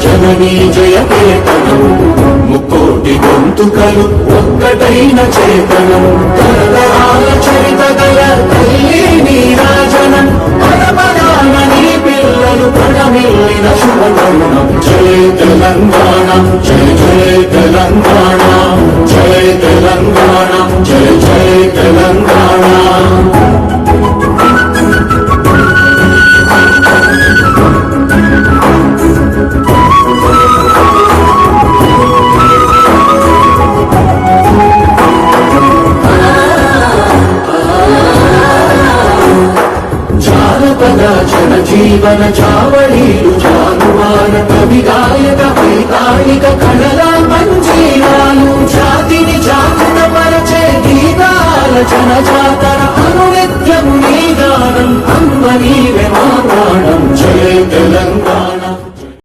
జననీ జయకేతనం ముక్కోటి గొంతుకలు ఒక్కటైన చేతనం తరతరాల చరిత గల తల్లి నీరాజనం పరమదాన నీ పిల్లలు ప్రణమిల్లిన శుభతరుణం జయ తెలంగాణ జయ జయ తెలంగాణ జయ తెలంగాణ జయ జయ తెలంగాణ జీవన చావళీలు జానువాన కవి గాయక వైతాళిక కళల మంజీరాలు జాతిని జాగృత పరచే గీతాల జనజాతర అనునిత్యము నీ గానం అమ్మ నీవే మా ప్రాణం జయ తెలంగాణ